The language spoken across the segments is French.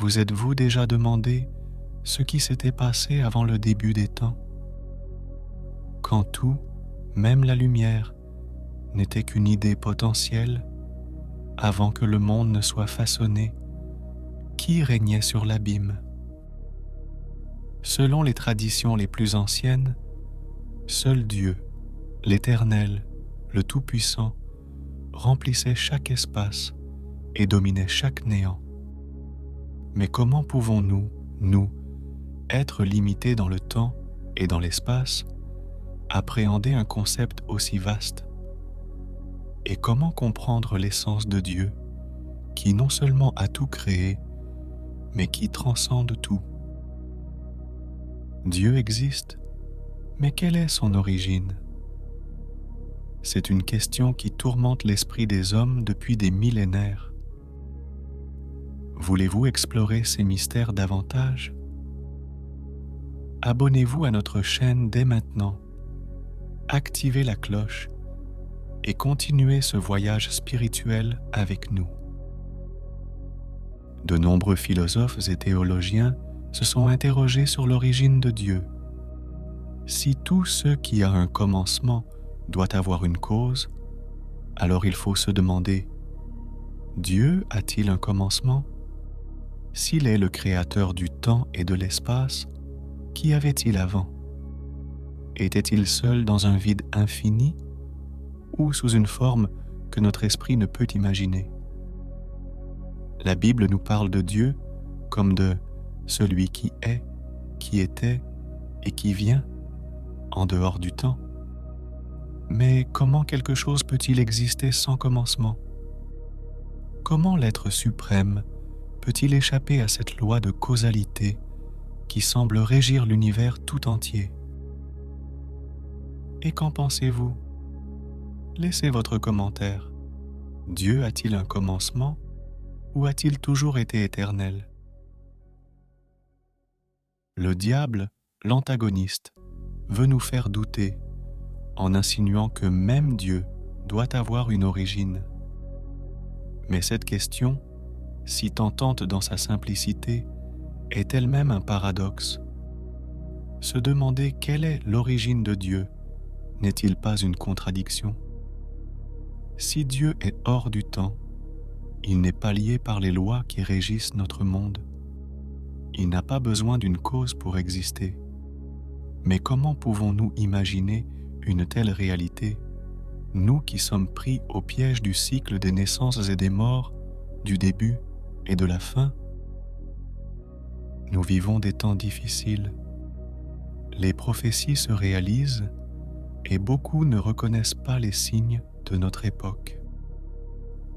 Vous êtes-vous déjà demandé ce qui s'était passé avant le début des temps? Quand tout, même la lumière, n'était qu'une idée potentielle, avant que le monde ne soit façonné, qui régnait sur l'abîme? Selon les traditions les plus anciennes, seul Dieu, l'Éternel, le Tout-Puissant, remplissait chaque espace et dominait chaque néant. Mais comment pouvons-nous, nous, être limités dans le temps et dans l'espace, appréhender un concept aussi vaste? Et comment comprendre l'essence de Dieu, qui non seulement a tout créé, mais qui transcende tout? Dieu existe, mais quelle est son origine? C'est une question qui tourmente l'esprit des hommes depuis des millénaires. Voulez-vous explorer ces mystères davantage? Abonnez-vous à notre chaîne dès maintenant, activez la cloche et continuez ce voyage spirituel avec nous. De nombreux philosophes et théologiens se sont interrogés sur l'origine de Dieu. Si tout ce qui a un commencement doit avoir une cause, alors il faut se demander, Dieu a-t-il un commencement? S'il est le créateur du temps et de l'espace, qu'y avait-il avant? Était-il seul dans un vide infini ou sous une forme que notre esprit ne peut imaginer? La Bible nous parle de Dieu comme de celui qui est, qui était et qui vient en dehors du temps. Mais comment quelque chose peut-il exister sans commencement? Comment l'être suprême peut-il échapper à cette loi de causalité qui semble régir l'univers tout entier? Et qu'en pensez-vous? Laissez votre commentaire. Dieu a-t-il un commencement ou a-t-il toujours été éternel? Le diable, l'antagoniste, veut nous faire douter en insinuant que même Dieu doit avoir une origine. Mais cette question, si tentante dans sa simplicité, est elle-même un paradoxe. Se demander quelle est l'origine de Dieu n'est-il pas une contradiction? Si Dieu est hors du temps, il n'est pas lié par les lois qui régissent notre monde. Il n'a pas besoin d'une cause pour exister. Mais comment pouvons-nous imaginer une telle réalité, nous qui sommes pris au piège du cycle des naissances et des morts, du début et de la fin? Nous vivons des temps difficiles. Les prophéties se réalisent et beaucoup ne reconnaissent pas les signes de notre époque.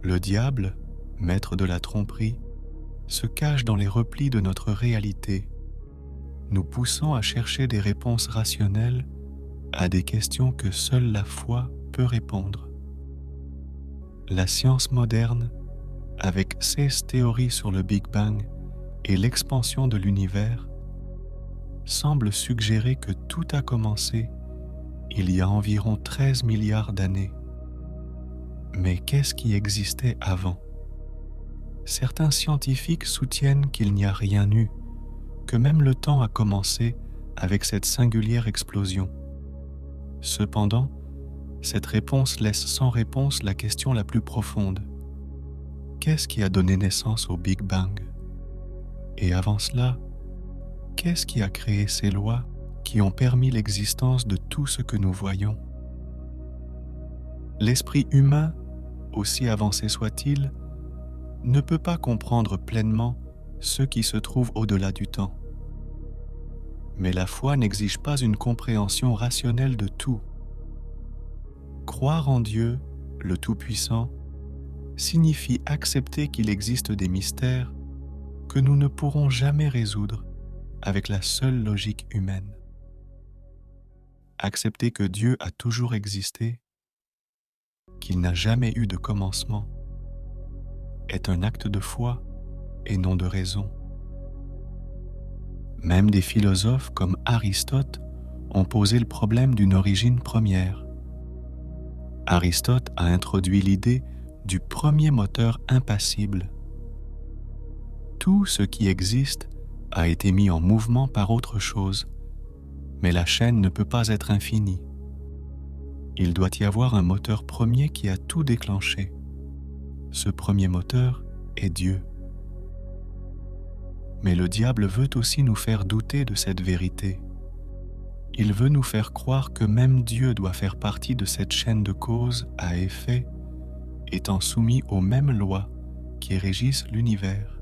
Le diable, maître de la tromperie, se cache dans les replis de notre réalité, nous poussant à chercher des réponses rationnelles à des questions que seule la foi peut répondre. La science moderne, avec ses théories sur le Big Bang et l'expansion de l'univers, semble suggérer que tout a commencé il y a environ 13 milliards d'années. Mais qu'est-ce qui existait avant? Certains scientifiques soutiennent qu'il n'y a rien eu, que même le temps a commencé avec cette singulière explosion. Cependant, cette réponse laisse sans réponse la question la plus profonde. Qu'est-ce qui a donné naissance au Big Bang? Et avant cela, qu'est-ce qui a créé ces lois qui ont permis l'existence de tout ce que nous voyons? L'esprit humain, aussi avancé soit-il, ne peut pas comprendre pleinement ce qui se trouve au-delà du temps. Mais la foi n'exige pas une compréhension rationnelle de tout. Croire en Dieu, le Tout-Puissant, signifie accepter qu'il existe des mystères que nous ne pourrons jamais résoudre avec la seule logique humaine. Accepter que Dieu a toujours existé, qu'il n'a jamais eu de commencement, est un acte de foi et non de raison. Même des philosophes comme Aristote ont posé le problème d'une origine première. Aristote a introduit l'idée du premier moteur impassible. Tout ce qui existe a été mis en mouvement par autre chose, mais la chaîne ne peut pas être infinie. Il doit y avoir un moteur premier qui a tout déclenché. Ce premier moteur est Dieu. Mais le diable veut aussi nous faire douter de cette vérité. Il veut nous faire croire que même Dieu doit faire partie de cette chaîne de cause à effet, étant soumis aux mêmes lois qui régissent l'univers.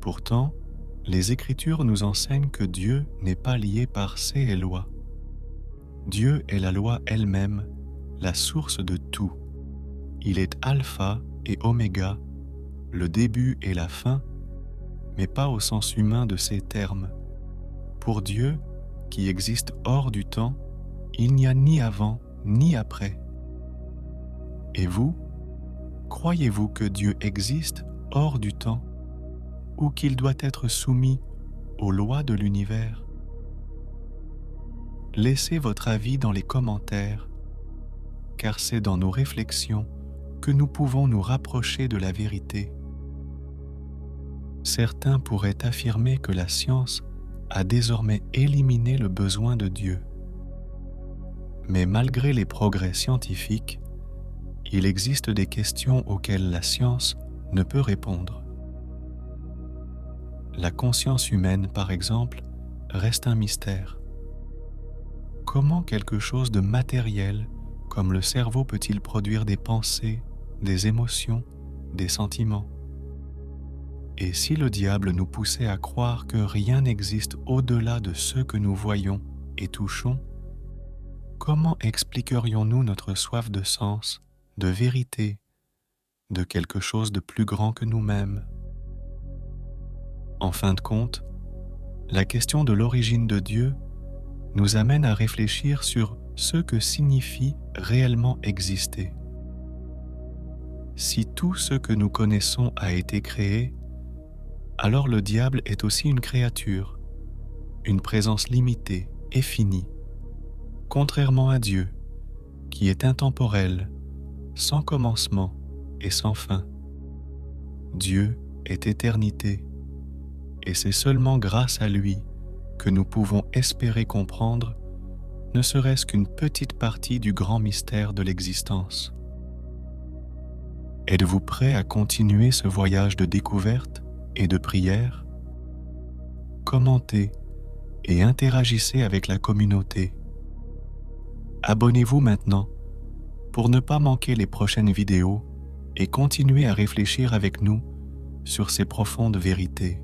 Pourtant, les Écritures nous enseignent que Dieu n'est pas lié par ces lois. Dieu est la loi elle-même, la source de tout. Il est alpha et oméga, le début et la fin, mais pas au sens humain de ces termes. Pour Dieu, qui existe hors du temps, il n'y a ni avant ni après. Et vous, croyez-vous que Dieu existe hors du temps ou qu'il doit être soumis aux lois de l'univers? Laissez votre avis dans les commentaires, car c'est dans nos réflexions que nous pouvons nous rapprocher de la vérité. Certains pourraient affirmer que la science a désormais éliminé le besoin de Dieu. Mais malgré les progrès scientifiques, il existe des questions auxquelles la science ne peut répondre. La conscience humaine, par exemple, reste un mystère. Comment quelque chose de matériel, comme le cerveau, peut-il produire des pensées, des émotions, des sentiments? Et si le diable nous poussait à croire que rien n'existe au-delà de ce que nous voyons et touchons, comment expliquerions-nous notre soif de sens, de vérité, de quelque chose de plus grand que nous-mêmes? En fin de compte, la question de l'origine de Dieu nous amène à réfléchir sur ce que signifie réellement exister. Si tout ce que nous connaissons a été créé, alors le diable est aussi une créature, une présence limitée et finie, contrairement à Dieu, qui est intemporel, sans commencement et sans fin. Dieu est éternité, et c'est seulement grâce à lui que nous pouvons espérer comprendre ne serait-ce qu'une petite partie du grand mystère de l'existence. Êtes-vous prêt à continuer ce voyage de découverte et de prière? Commentez et interagissez avec la communauté. Abonnez-vous maintenant pour ne pas manquer les prochaines vidéos et continuer à réfléchir avec nous sur ces profondes vérités.